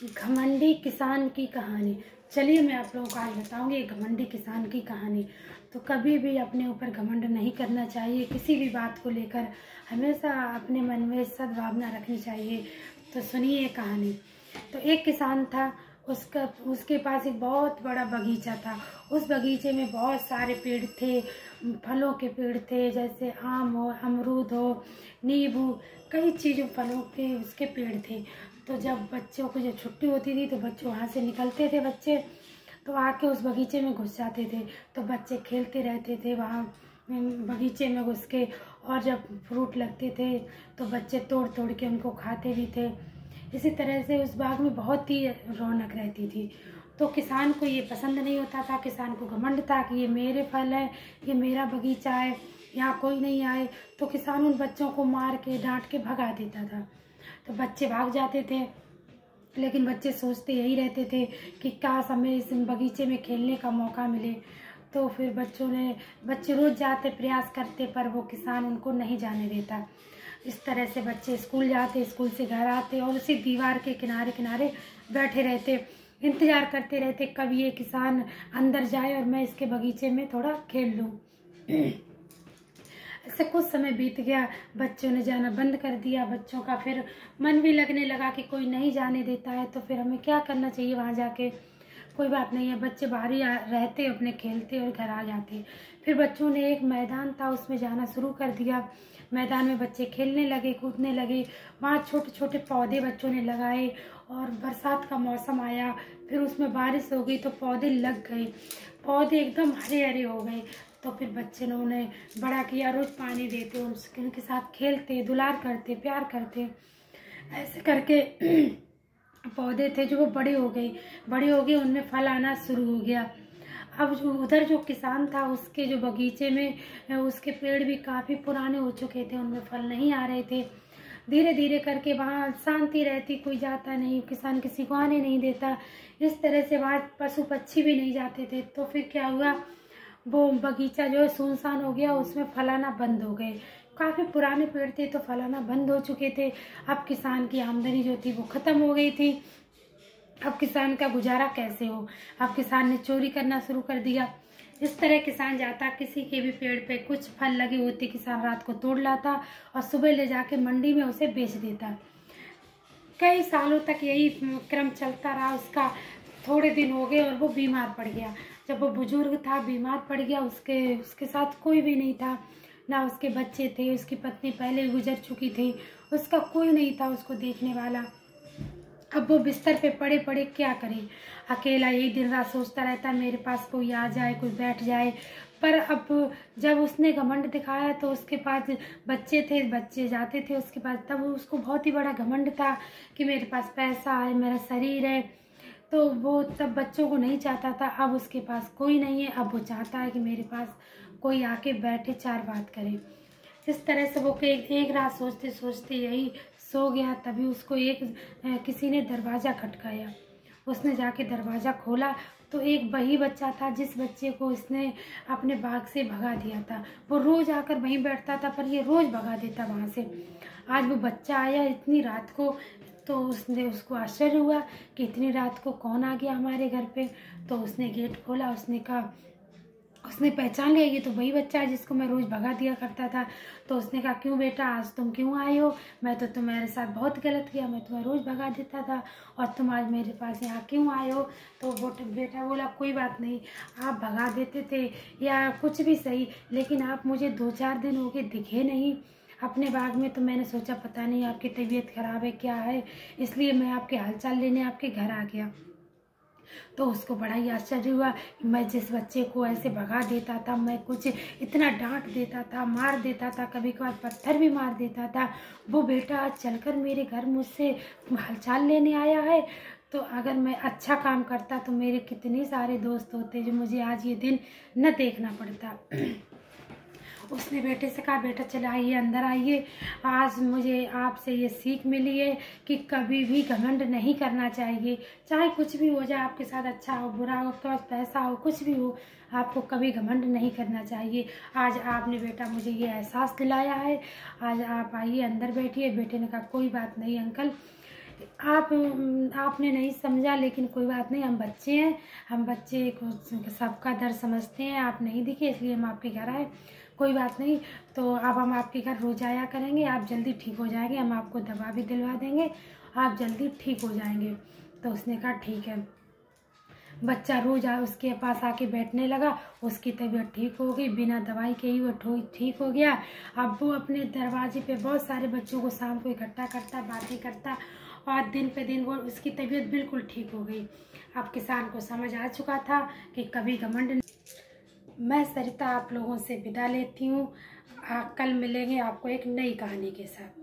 घमंडी किसान की कहानी। चलिए मैं आप लोगों को आज बताऊंगी एक घमंडी किसान की कहानी। तो कभी भी अपने ऊपर घमंड नहीं करना चाहिए, किसी भी बात को लेकर हमेशा अपने मन में सद्भावना रखनी चाहिए। तो सुनिए कहानी। तो एक किसान था, उसके पास एक बहुत बड़ा बगीचा था। उस बगीचे में बहुत सारे पेड़ थे, फलों के पेड़ थे, जैसे आम हो, अमरूद हो, नींबू, कई चीज़ों फलों के उसके पेड़ थे। तो जब बच्चों को जब छुट्टी होती थी तो बच्चे वहाँ से निकलते थे, बच्चे तो आके उस बगीचे में घुस जाते थे। तो बच्चे खेलते रहते थे वहाँ बगीचे में घुस के, और जब फ्रूट लगते थे तो बच्चे तोड़ तोड़ के उनको खाते भी थे। इसी तरह से उस बाग में बहुत ही रौनक रहती थी। तो किसान को ये पसंद नहीं होता था, किसान को घमंड था कि ये मेरे फल है, ये मेरा बगीचा है, यहाँ कोई नहीं आए। तो किसान उन बच्चों को मार के डांट के भगा देता था। तो बच्चे भाग जाते थे, लेकिन बच्चे सोचते यही रहते थे कि काश हमें इस बगीचे में खेलने का मौका मिले। तो फिर बच्चे रोज जाते, प्रयास करते, पर वो किसान उनको नहीं जाने देता। इस तरह से बच्चे स्कूल जाते, स्कूल से घर आते और उसी दीवार के किनारे किनारे बैठे रहते, इंतजार करते रहते कब ये किसान अंदर जाए और मैं इसके बगीचे में थोड़ा खेल लूँ। ऐसे कुछ समय बीत गया, बच्चों ने जाना बंद कर दिया। बच्चों का फिर मन भी लगने लगा कि कोई नहीं जाने देता है तो फिर हमें क्या करना चाहिए वहाँ जाके। कोई बात नहीं है, बच्चे बाहर ही रहते, अपने खेलते और घर आ जाते। फिर बच्चों ने एक मैदान था, उसमें जाना शुरू कर दिया। मैदान में बच्चे खेलने लगे, कूदने लगे। वहाँ छोटे छोटे पौधे बच्चों ने लगाए और बरसात का मौसम आया, फिर उसमें बारिश हो गई तो पौधे लग गए, पौधे एकदम हरे हरे हो गए। तो फिर बच्चे ने उन्हें बड़ा किया, रोज पानी देते, उनके साथ खेलते, दुलार करते, प्यार करते। ऐसे करके पौधे थे जो वो बड़े हो गए, उनमें फल आना शुरू हो गया। अब उधर जो किसान था उसके जो बगीचे में उसके पेड़ भी काफ़ी पुराने हो चुके थे, उनमें फल नहीं आ रहे थे। धीरे धीरे करके वहाँ शांति रहती, कोई जाता नहीं, किसान किसी को आने नहीं देता। इस तरह से वहाँ पशु पक्षी भी नहीं जाते थे। तो फिर क्या हुआ, वो बगीचा जो है सुनसान हो गया, उसमें फल आना बंद हो गए। काफ़ी पुराने पेड़ थे तो फल आना बंद हो चुके थे। अब किसान की आमदनी जो थी वो ख़त्म हो गई थी। अब किसान का गुजारा कैसे हो। अब किसान ने चोरी करना शुरू कर दिया। इस तरह किसान जाता, किसी के भी पेड़ पे कुछ फल लगे होते, किसान रात को तोड़ लाता और सुबह ले जाके मंडी में उसे बेच देता। कई सालों तक यही क्रम चलता रहा उसका। थोड़े दिन हो गए और वो बीमार पड़ गया। जब वो बुजुर्ग था, बीमार पड़ गया, उसके साथ कोई भी नहीं था, ना उसके बच्चे थे, उसकी पत्नी पहले गुजर चुकी थी, उसका कोई नहीं था उसको देखने वाला। अब वो बिस्तर पे पड़े पड़े क्या करे, अकेला यही दिन रात सोचता रहता मेरे पास कोई आ जाए, कोई बैठ जाए। पर अब जब उसने घमंड दिखाया तो उसके पास बच्चे थे, बच्चे जाते थे उसके पास, तब उसको बहुत ही बड़ा घमंड था कि मेरे पास पैसा है, मेरा शरीर है। तो वो तब बच्चों को नहीं चाहता था। अब उसके पास कोई नहीं है, अब वो चाहता है कि मेरे पास कोई आके बैठे, चार बात करे। इस तरह से वो एक रात सोचते सोचते यही सो गया। तभी उसको किसी ने दरवाज़ा खटकाया। उसने जाके दरवाज़ा खोला तो एक वही बच्चा था जिस बच्चे को इसने अपने बाग से भगा दिया था। वो रोज़ आकर वहीं बैठता था, पर ये रोज़ भगा देता वहाँ से। आज वो बच्चा आया इतनी रात को, तो उसको आश्चर्य हुआ कि इतनी रात को कौन आ गया हमारे घर पे। तो उसने गेट खोला, उसने पहचान लिया ये तो वही बच्चा है जिसको मैं रोज़ भगा दिया करता था। तो उसने कहा, क्यों बेटा, आज तुम क्यों आए हो? मैं तो तुम्हारे साथ बहुत गलत किया, मैं तुम्हें रोज़ भगा देता था और तुम आज मेरे पास यहाँ क्यों आए हो? तो वो बेटा बोला, कोई बात नहीं, आप भगा देते थे या कुछ भी सही, लेकिन आप मुझे 2-4 दिन हो गए दिखे नहीं अपने बाग में। तो मैंने सोचा पता नहीं आपकी तबीयत खराब है, क्या है, इसलिए मैं आपके हालचाल लेने आपके घर आ गया। तो उसको बड़ा ही आश्चर्य हुआ। मैं जिस बच्चे को ऐसे भगा देता था, मैं कुछ इतना डांट देता था, मार देता था, कभी कभार पत्थर भी मार देता था, वो बेटा आज चलकर मेरे घर मुझसे हालचाल लेने आया है। तो अगर मैं अच्छा काम करता तो मेरे कितने सारे दोस्त होते जो मुझे आज ये दिन न देखना पड़ता। उसने बेटे से कहा, बेटा चले आइए, अंदर आइए, आज मुझे आपसे ये सीख मिली है कि कभी भी घमंड नहीं करना चाहिए। चाहे कुछ भी हो जाए आपके साथ, अच्छा हो बुरा हो, आपके पास पैसा हो, कुछ भी हो, आपको कभी घमंड नहीं करना चाहिए। आज आपने बेटा मुझे ये एहसास दिलाया है, आज आप आइए अंदर बैठिए। बेटे ने कहा, कोई बात नहीं अंकल, आपने नहीं समझा, लेकिन कोई बात नहीं, हम बच्चे हैं, हम बच्चे को सबका दर्द समझते हैं। आप नहीं दिखे इसलिए हम आपके घर आए, कोई बात नहीं। तो अब हम आपके घर रोज आया करेंगे, आप जल्दी ठीक हो जाएंगे, हम आपको दवा भी दिलवा देंगे, आप जल्दी ठीक हो जाएंगे। तो उसने कहा ठीक है। बच्चा रोज उसके पास आके बैठने लगा, उसकी तबीयत ठीक हो गई, बिना दवाई के ही वो ठीक हो गया। अब वो अपने दरवाजे पे बहुत सारे बच्चों को शाम को इकट्ठा करता, बातें करता, और दिन पे दिन वो उसकी तबीयत बिल्कुल ठीक हो गई। अब किसान को समझ आ चुका था कि कभी घमंड नहीं। मैं सरिता आप लोगों से विदा लेती हूँ। कल मिलेंगे आपको एक नई कहानी के साथ।